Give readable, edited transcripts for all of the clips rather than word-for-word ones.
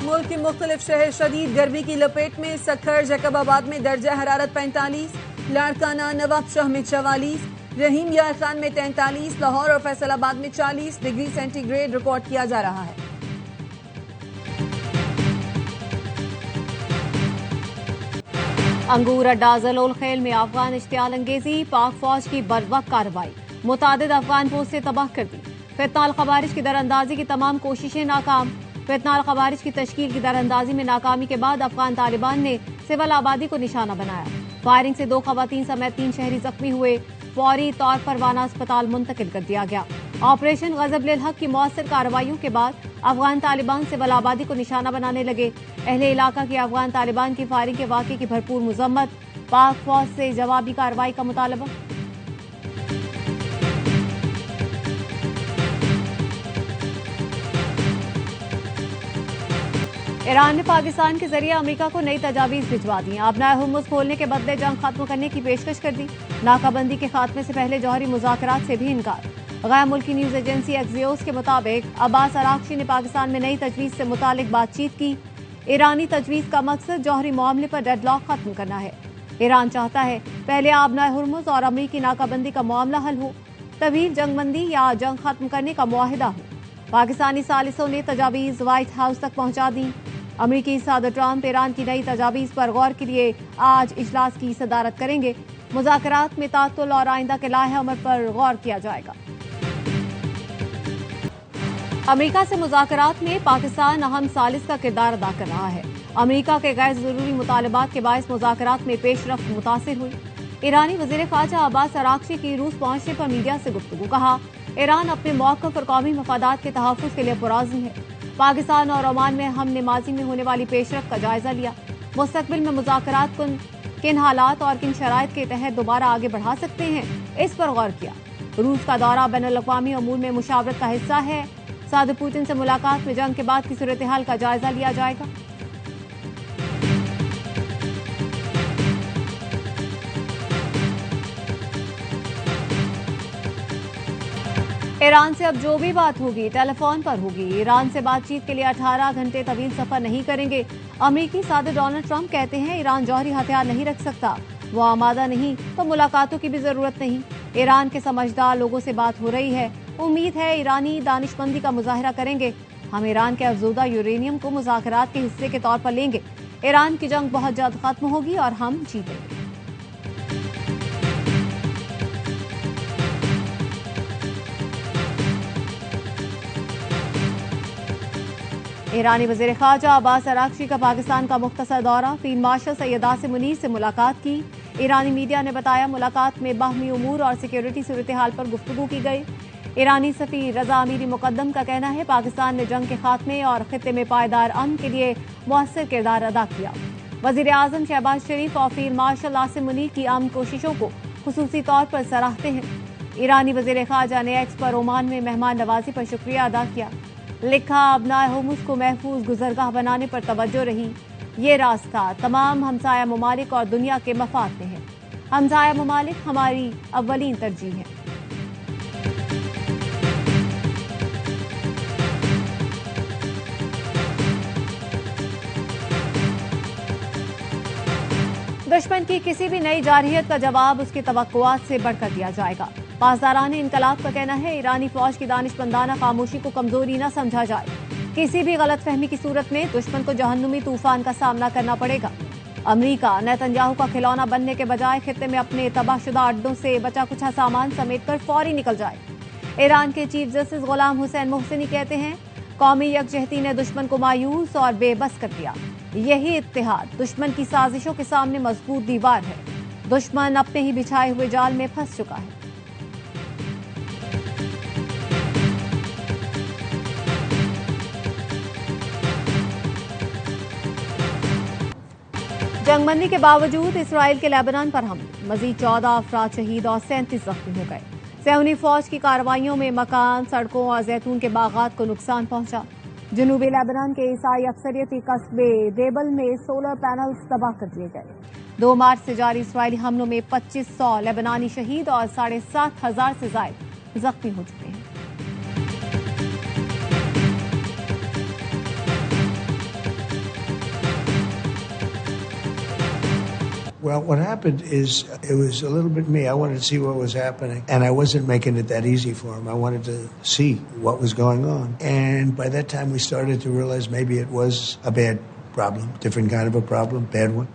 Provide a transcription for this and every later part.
मुल्क के मुख्तलिफ शहर शदीद गर्मी की लपेट में। सखर जैकबाबाद में दर्जा हरारत 45, लाड़काना नवाबशाह में 44, रहीम यार खान में 43, लाहौर और फैसलाबाद में 40 डिग्री सेंटीग्रेड रिकॉर्ड किया जा रहा है। अंगूर अड्डा जलोल खेल में अफगान इश्तियाल अंगेजी, पाक फौज की बर्वक्त कार्रवाई, मुतादिद अफगान पोस्टें तबाह कर दी। फितनाल खवारिज की दरअंदाजी की तमाम कोशिशें नाकाम। फितनाल खवारिज की तश्कील की दरअंदाजी में नाकामी के बाद अफगान तालिबान ने सिविल आबादी को निशाना बनाया। फायरिंग से 2 खवातीन समेत 3 शहरी जख्मी हुए। फौरी तौर पर वाना अस्पताल मुंतकिल कर दिया गया। ऑपरेशन गजब-उल हक की मौसर कार्रवाइयों के बाद अफगान तालिबान सिविल आबादी को निशाना बनाने लगे। अहले इलाका की अफगान तालिबान की फायरिंग के वाक़े की भरपूर मजम्मत, पाक फौज से जवाबी कार्रवाई का मुतालबा। ईरान ने पाकिस्तान के जरिए अमेरिका को नई तजावीज भिजवा दी। अपना हुर्मुज़ खोलने के बदले जंग खत्म करने की पेशकश कर दी। नाकाबंदी के खात्मे से पहले जौहरी मुज़ाकरात से भी इनकार। गैर मुल्की न्यूज एजेंसी एक्सियोस के मुताबिक अब्बास अराक्ची ने पाकिस्तान में नई तजवीज से मुतालिक बातचीत की। ईरानी तजवीज का मकसद जौहरी मामले पर डेडलॉक खत्म करना है। ईरान चाहता है पहले आबनाए हुर्मुज़ और अमरीकी नाकाबंदी का मामला हल हो, तभी जंगबंदी या जंग खत्म करने का मुआहिदा हो। पाकिस्तानी सालिसों ने तजावीज व्हाइट हाउस तक पहुंचा दी। अमरीकी सदर ट्रंप ईरान की नई तजावीज पर गौर के लिए आज इजलास की सदारत करेंगे। मुज़ाकरात में तातुल और आइंदा के लाहे अमल पर गौर किया जाएगा। अमेरिका से मुज़ाकरात में पाकिस्तान अहम सालिस का किरदार अदा कर रहा है। अमेरिका के गैर जरूरी मुतालबात के बायस मुज़ाकरात में पेशरफ्त मुतासिर हुई। ईरानी वज़ीर ख़ारजा अब्बास अराक्ची की रूस पहुंचने पर मीडिया से गुफ्तगू। कहा, ईरान अपने मौक़िफ़ और कौमी मफादात के तहफ़्फ़ुज़ के लिए पुरअज़्म है। पाकिस्तान और ओमान में हमने माजी में होने वाली पेशरफ्त का जायजा लिया। मुस्तक़बिल में मुज़ाकरात किन हालात और किन शराइत के तहत दोबारा आगे बढ़ा सकते हैं, इस पर गौर किया। रूस का दौरा बैनुल-अक़वामी अमूर में मुशावरत का हिस्सा है। सदर पुतिन से मुलाकात में जंग के बाद की सूरत हाल का जायजा लिया जाएगा। ईरान से अब जो भी बात होगी टेलीफोन पर होगी। ईरान से बातचीत के लिए 18 घंटे तवील सफर नहीं करेंगे। अमेरिकी सदर डोनाल्ड ट्रंप कहते हैं ईरान जौहरी हथियार नहीं रख सकता, वो आमादा नहीं तो मुलाकातों की भी जरूरत नहीं। ईरान के समझदार लोगों से बात हो रही है। उम्मीद है ईरानी दानिशमंदी का मुजाहिरा करेंगे। हम ईरान के अफजूदा यूरेनियम को मुज़ाकरात के हिस्से के तौर पर लेंगे। ईरान की जंग बहुत जल्द खत्म होगी और हम जीतेंगे। ईरानी वज़ीर ख़ारजा अब्बास अराक्ची का पाकिस्तान का मुख्तसर दौरा। फील्ड मार्शल सैयद आसिम मुनीर से मुलाकात की। ईरानी मीडिया ने बताया मुलाकात में बाहमी उमूर और सिक्योरिटी सूरत हाल पर गुफ्तगू की गई। ईरानी सफ़ीर रज़ा अमीरी मुक़द्दम का कहना है पाकिस्तान ने जंग के खात्मे और खित्ते में पायदार अमन के लिए मुअस्सिर किरदार अदा किया। वज़ीर आज़म शहबाज शरीफ और फील्ड मार्शल आसिम मुनीर की अमन कोशिशों को खुसूसी तौर पर सराहते हैं। ईरानी वज़ीर ख़ारजा ने एक्स पर ओमान में मेहमान नवाजी पर शुक्रिया अदा किया। लिखा, अबनाए हुर्मुज़ को महफूज गुज़रगाह बनाने पर तवज्जो रही। ये रास्ता तमाम हमसाया ममालिक और दुनिया के मफाद में है। हमसाया ममालिक हमारी अव्वलीन तरजीह है। दुश्मन की किसी भी नई जारहियत का जवाब उसकी तवक्कुआत से बढ़कर दिया जाएगा। पासदारान इनकलाब का कहना है ईरानी फौज की दानिशमंदाना खामोशी को कमजोरी न समझा जाए। किसी भी गलतफहमी की सूरत में दुश्मन को जहन्नुमी तूफान का सामना करना पड़ेगा। अमरीका नेतन्याहू का खिलौना बनने के बजाय खित्ते में अपने तबाहशुदा अड्डों से बचा कुछा सामान समेट कर फौरी निकल जाए। ईरान के चीफ जस्टिस गुलाम हुसैन मोहसिनी कहते हैं कौमी यकजहती ने दुश्मन को मायूस और बेबस कर दिया। यही इत्तेहाद दुश्मन की साजिशों के सामने मजबूत दीवार है। दुश्मन अपने ही बिछाए हुए जाल में फंस चुका है। जंगबंदी के बावजूद इसराइल के लेबनान पर हमले, मजीद 14 अफराद शहीद और 37 जख्मी हो गए। सैनी फौज की कार्रवाइयों में मकान, सड़कों और जैतून के बागात को नुकसान पहुंचा। जनूबी लेबनान के ईसाई अक्सरियती कस्बे देबल में सोलर पैनल्स तबाह कर दिए गए। 2 मार्च से जारी इसराइली हमलों में 2500 लेबनानी शहीद और 7,500 से ज्यादा जख्मी हो चुके हैं। Well, what happened is it was a little bit me. I wanted to see what was happening, and I wasn't making it that easy for him. I wanted to see what was going on. And by that time, we started to realize maybe it was a bad problem, different kind of a problem, bad one.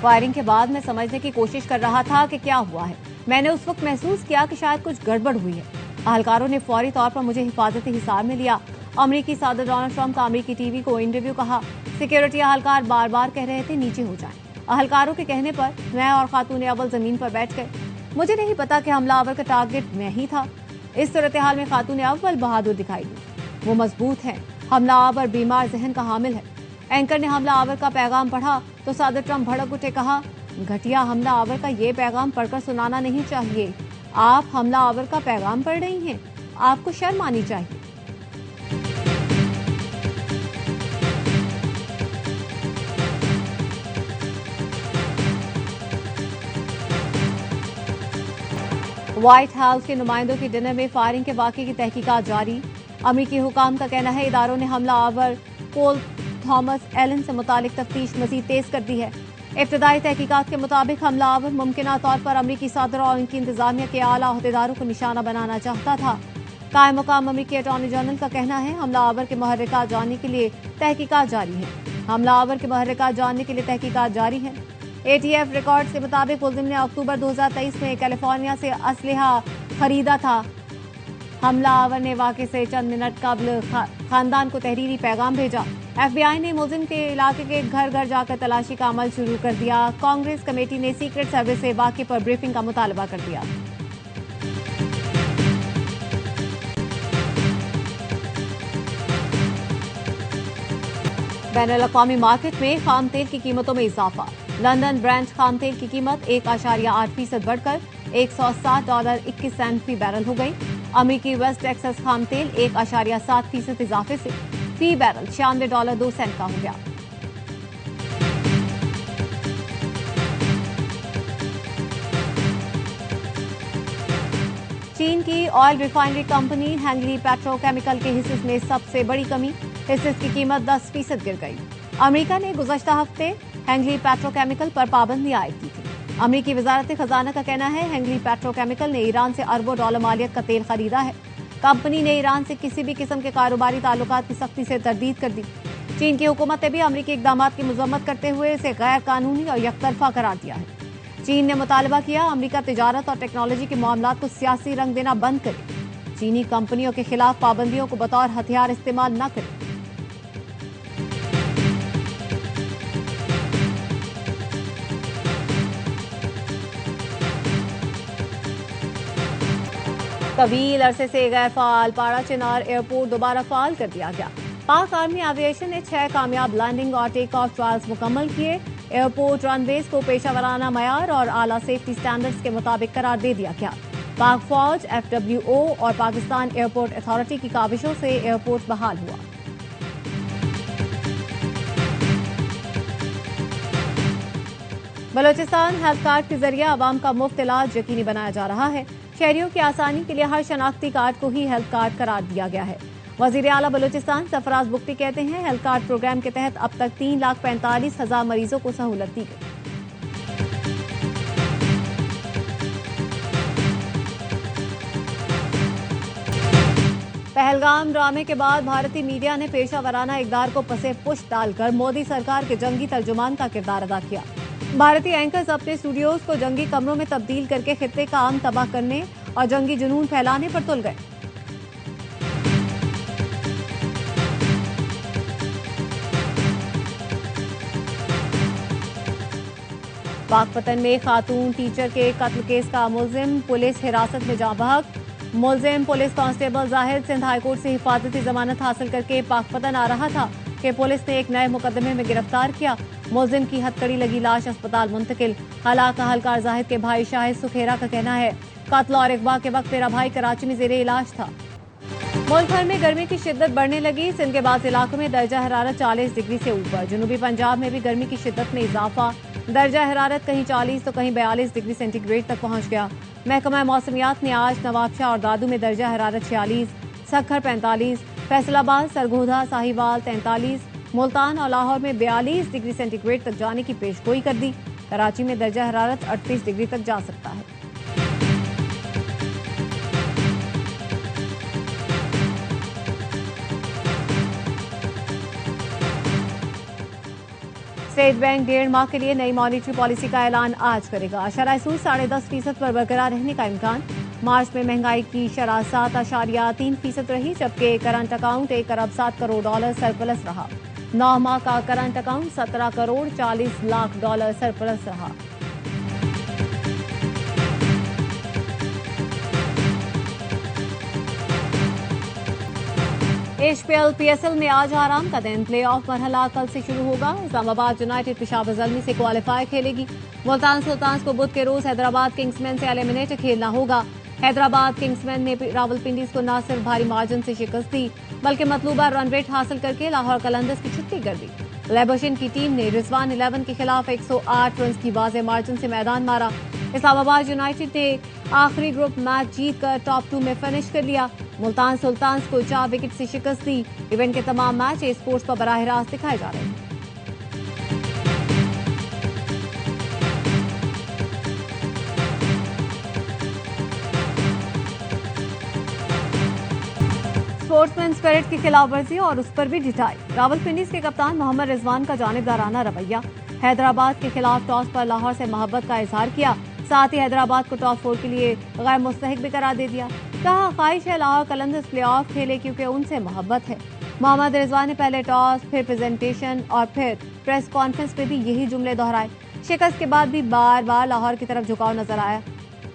Firing के बाद मैं समझने की कोशिश कर रहा था कि क्या हुआ है। मैंने उस वक्त महसूस किया कि शायद कुछ गड़बड़ हुई है। अहलकारों ने फौरी तौर पर मुझे हिफाजती हिसार में लिया। अमेरिकी सदर डोनाल्ड ट्रंप का अमेरिकी टीवी को इंटरव्यू कहा। सिक्योरिटी अहलकार बार बार कह रहे थे नीचे हो जाएं। अहलकारों के कहने पर मैं और खातून अव्वल जमीन पर बैठ गए। मुझे नहीं पता कि हमलावर का टारगेट मैं ही था। इस सूरत हाल में खातून अव्वल बहादुर दिखाई दी। वो मजबूत है। हमलावर बीमार जहन का हामिल है। एंकर ने हमलावर का पैगाम पढ़ा तो सदर ट्रंप भड़क उठे। कहा, घटिया हमलावर का ये पैगाम पढ़कर सुनाना नहीं चाहिए। आप हमलावर का पैगाम पढ़ रही हैं, आपको शर्म आनी चाहिए। व्हाइट हाउस के नुमाइंदों की डिनर में फायरिंग के वाकये की तहकीकात जारी। अमेरिकी हुकाम का कहना है इदारों ने हमलावर पोल थॉमस एलन से मुतालिक तफ्तीश मजीद तेज कर दी है। इब्तदाई तहकीकात के मुताबिक हमलावर मुमकिना तौर पर अमेरिकी सदर और उनकी इंतजामिया के आला अहदेदारों को निशाना बनाना चाहता था। कायम मुकाम अमेरिकी अटॉर्नी जनरल का कहना है हमलावर के मुहर्रिकात जानने के लिए तहकीकात जारी है। हमलावर के मुहर्रिकात जानने के लिए तहकीकात जारी है। ATF रिकॉर्ड्स के मुताबिक मुलजिम ने अक्टूबर 2023 में कैलिफोर्निया से असलहा खरीदा था। हमलावर ने वाक़े से चंद मिनट कबल खानदान को तहरीरी पैगाम भेजा। FBI ने मुलजिम के इलाके के घर घर जाकर तलाशी का अमल शुरू कर दिया। कांग्रेस कमेटी ने सीक्रेट सर्विस से वाक़े पर ब्रीफिंग का मुतालबा कर दिया। बैनुल-अक़वामी मार्केट में खाम तेल की कीमतों में इजाफा। लंदन ब्रेंट खाम तेल की कीमत 1.8% बढ़कर $160.21 फी बैरल हो गई। अमेरिकी वेस्ट टेक्सास खाम तेल 1.7% इजाफे से फी बैरल $96.02 का हो गया। चीन की ऑयल रिफाइनरी कंपनी हैंगली पेट्रोकेमिकल के हिस्से में सबसे बड़ी कमी। हिस्से की कीमत 10% गिर गई। अमेरिका ने गुज़श्ता हफ्ते हैंगली पेट्रोकेमिकल पर पाबंदी आयद की थी। अमेरिकी वजारत खजाना का कहना है हैंगली पेट्रोकेमिकल ने ईरान से अरबों डॉलर मालियत का तेल खरीदा है। कंपनी ने ईरान से किसी भी किस्म के कारोबारी ताल्लुकात की सख्ती से तरदीद कर दी। चीन की हुकूमत ने भी अमेरिकी इकदामात की मजम्मत करते हुए इसे गैर कानूनी और यकतरफा करार दिया है। चीन ने मुतालबा किया अमेरिका तिजारत और टेक्नोलॉजी के मामलात को सियासी रंग देना बंद करे। चीनी कंपनियों के खिलाफ पाबंदियों को बतौर हथियार इस्तेमाल न करे। तवील अरसे से गैर फाल पाड़ा चिनार एयरपोर्ट दोबारा फाल कर दिया गया। पाक आर्मी एविएशन ने 6 कामयाब लैंडिंग और टेक ऑफ ट्रायल्स मुकम्मल किए। एयरपोर्ट रनवेज को पेशावराना मयार और आला सेफ्टी स्टैंडर्ड्स के मुताबिक करार दे दिया गया। पाक फौज, FWO और पाकिस्तान एयरपोर्ट अथॉरिटी की काविशों से एयरपोर्ट बहाल हुआ। बलोचिस्तान हेल्थ कार्ड के जरिए आवाम का मुफ्त इलाज यकीनी बनाया जा रहा है। शहरियों की आसानी के लिए हर शनाख्ती कार्ड को ही हेल्थ कार्ड करार दिया गया है। वजीर आला बलोचिस्तान सरफराज बुख्ती कहते हैं हेल्थ कार्ड प्रोग्राम के तहत अब तक 3,45,000 मरीजों को सहूलत दी गई। पहलगाम ड्रामे के बाद भारतीय मीडिया ने पेशावराना इकदार को पसे पुष्ट डालकर मोदी सरकार के जंगी तर्जुमान का किरदार अदा किया। भारतीय एंकर्स अपने स्टूडियोज को जंगी कमरों में तब्दील करके खित्ते का आम तबाह करने और जंगी जुनून फैलाने पर तुल गए। पाकपतन में खातून टीचर के कत्ल केस का मुलजिम पुलिस हिरासत में जा बहक। मुलजिम police constable Zahid Sindh high court से हिफाजती जमानत हासिल करके पाकपतन आ रहा था कि पुलिस ने एक नए मुकदमे में गिरफ्तार किया। मुलजिम की हथकड़ी लगी लाश अस्पताल मुंतकिल। हलाक अहलकार जाहिद के भाई शाहिद सुखेरा का कहना है कत्ल और अगवा के वक्त मेरा भाई कराची में जेरे इलाज था। मुल्क भर में गर्मी की शिद्दत बढ़ने लगी। सिंध के बाज़ इलाकों में दर्जा हरारत 40 डिग्री से ऊपर। जनूबी पंजाब में भी गर्मी की शिद्दत में इजाफा। दर्जा हरारत कहीं 40 तो कहीं 42 डिग्री सेंटीग्रेड तक पहुंच गया। महकमा मौसमियात ने आज नवाबशाह और दादू में दर्जा हरारत 46, सखर 45, फैसलाबाद, सरगोधा, साहिवाल 43, मुल्तान और लाहौर में 42 डिग्री सेंटीग्रेड तक जाने की पेशगोई कर दी। कराची में दर्जा हरारत 38 डिग्री तक जा सकता है। स्टेट बैंक 1.5 माह के लिए नई मॉनिटरी पॉलिसी का ऐलान आज करेगा। शरह सूद 10.5% पर बरकरार रहने का इम्कान। मार्च में महंगाई की शरह 7.3% रही, जबकि करंट अकाउंट $1 अरब 7 करोड़ सरप्लस रहा। 9 माह का current account $17 crore 40 lakh surplus रहा। HPL PSL में आज आराम का दिन। प्लेऑफ मरहला कल से शुरू होगा। इस्लामाबाद यूनाइटेड पेशावर ज़ल्मी से क्वालिफाई खेलेगी। मुल्तान सुल्तान्स को बुध के रोज हैदराबाद किंग्समैन से एलिमिनेटर खेलना होगा। हैदराबाद किंग्समैन ने रावलपिंडीज को न सिर्फ भारी मार्जिन से शिकस्त दी, बल्कि मतलूबा रन रेट हासिल करके लाहौर कलंदर्स की छुट्टी कर दी। लेबोशन की टीम ने रिजवान 11 के खिलाफ 108 रन की वाज़ेह मार्जिन से मैदान मारा। इस्लामाबाद यूनाइटेड ने आखिरी ग्रुप मैच जीतकर टॉप 2 में फिनिश कर लिया। मुल्तान सुल्तान्स को 4 विकेट से शिकस्त दी। इवेंट के तमाम मैच स्पोर्ट्स पर बराह रास्त दिखाए जा रहे हैं। स्पोर्ट्समैन स्पिरिट की खिलाफ वर्जी और उस पर भी ढिठाई। रावलपिंडीज के कप्तान मोहम्मद रिजवान का जानिबदाराना रवैया। हैदराबाद के खिलाफ टॉस पर लाहौर से मोहब्बत का इजहार किया, साथ ही हैदराबाद को टॉप 4 के लिए गैर मुस्तहिक भी करार दे दिया। कहा ख्वाहिश है लाहौर कलंदर्स प्लेऑफ खेले क्योंकि उनसे मोहब्बत है। मोहम्मद रिजवान ने पहले टॉस, फिर प्रेजेंटेशन और फिर प्रेस कॉन्फ्रेंस में भी यही जुमले दोहराए। शिकस्त के बाद भी बार बार लाहौर की तरफ झुकाव नजर आया।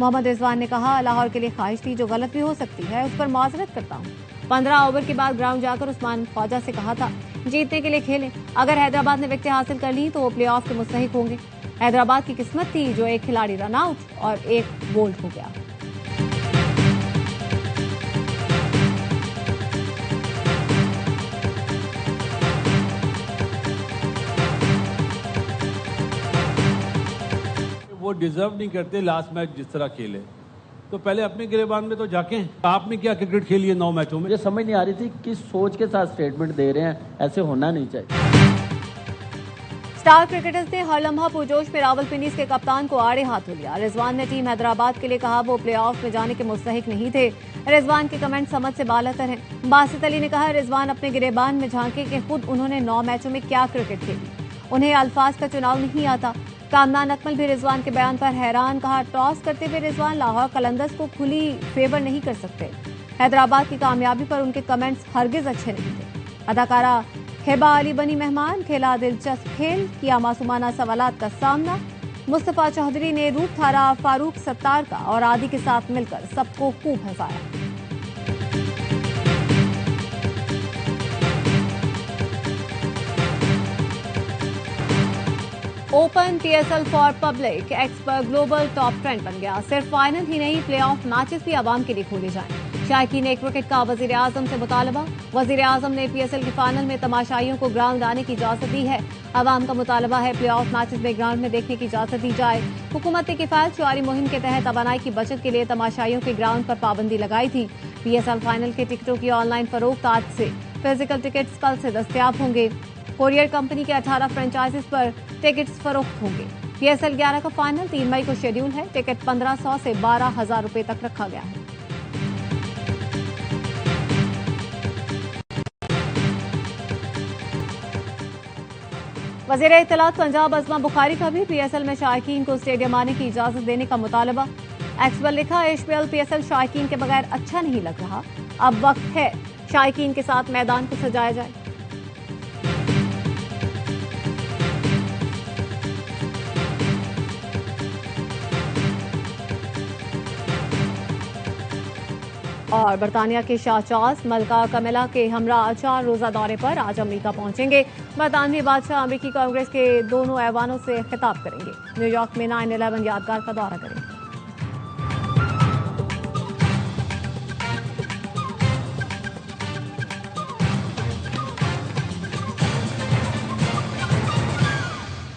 मोहम्मद रिजवान ने कहा लाहौर के लिए ख्वाहिश थी जो गलत भी हो सकती है, उस पर माजरत करता हूँ। 15 ओवर के बाद ग्राउंड जाकर उस्मान ख्वाजा से कहा था जीतने के लिए खेलें। अगर हैदराबाद ने विकेटें हासिल कर ली तो वो प्लेऑफ के मुस्तहिक होंगे। हैदराबाद की किस्मत थी जो एक खिलाड़ी रन आउट और एक बोल्ड हो गया। वो डिजर्व नहीं करते लास्ट मैच जिस तरह खेले, तो पहले अपने गिरेबान में तो जाके। आपने क्या क्रिकेट खेली है 9 मैचों में? मुझे समझ नहीं आ रही थी किस सोच के साथ स्टेटमेंट दे रहे हैं, ऐसे होना नहीं चाहिए। स्टार क्रिकेटर्स ने हर लम्हा पुरजोश में रावलपिंडीज के कप्तान को आड़े हाथों लिया। रिजवान ने टीम हैदराबाद के लिए कहा वो प्लेऑफ में जाने के मुस्तहिक नहीं थे। रिजवान के कमेंट समझ से बालातर हैं। बासित अली ने कहा रिजवान अपने गिरेबान में झांके कि खुद उन्होंने 9 मैचों में क्या क्रिकेट खेली, उन्हें अल्फाज का चुनाव नहीं आता। कामरान अकमल भी रिजवान के बयान पर हैरान। कहा टॉस करते हुए रिजवान लाहौर कलंदर्स को खुली फेवर नहीं कर सकते। हैदराबाद की कामयाबी पर उनके कमेंट्स हरगिज अच्छे नहीं थे। अदाकारा हिबा अली बनी मेहमान। खेला दिलचस्प खेल, किया मासूमाना सवालात का सामना। मुस्तफा चौधरी ने रूप थारा फारूक सत्तार का और आदि के साथ मिलकर सबको खूब हंसाया। Open PSL for public expert global top trend बन गया। सिर्फ फाइनल ही नहीं, प्लेऑफ मैचेस भी आवाम के लिए खोले जाएं। शायकीन ने क्रिकेट का वजीर आजम से मुतालबा। वजीर आजम ने PSL के फाइनल में तमाशाइयों को ग्राउंड आने की इजाजत दी है। आवाम का मुतालबा है प्लेऑफ मैचेस में ग्राउंड में देखने की इजाजत दी जाए। हुकूमत ने किफायत शुआरी मुहिम के तहत तवानाई की बचत के लिए तमाशाइयों के ग्राउंड पर पाबंदी लगाई थी। PSL फाइनल के टिकटों की ऑनलाइन फरोख्त आज से, फिजिकल टिकट्स कल से दस्तयाब होंगे। कोरियर कंपनी के 18 फ्रेंचाइजीज पर टिकट्स फरोख्त होंगे। PSL 11 का फाइनल 3 मई को शेड्यूल है। टिकट 1500 से 12,000 रुपए तक रखा गया है। वज़ीर इत्तलात पंजाब अज़मा बुखारी का भी PSL में शायकीन को स्टेडियम आने की इजाजत देने का मुतालबा। एक्स पर लिखा HPL PSL शायकीन के बगैर अच्छा नहीं लग रहा, अब वक्त है शायकीन के साथ मैदान को सजाया जाए। और बरतानिया के शाह चार्ल्स मलका कमिला के हमरा 4 रोजा दौरे पर आज अमेरिका पहुंचेंगे। बरतानवी बादशाह अमेरिकी कांग्रेस के दोनों ऐवानों से खिताब करेंगे। न्यूयॉर्क में 9/11 यादगार का दौरा करेंगे।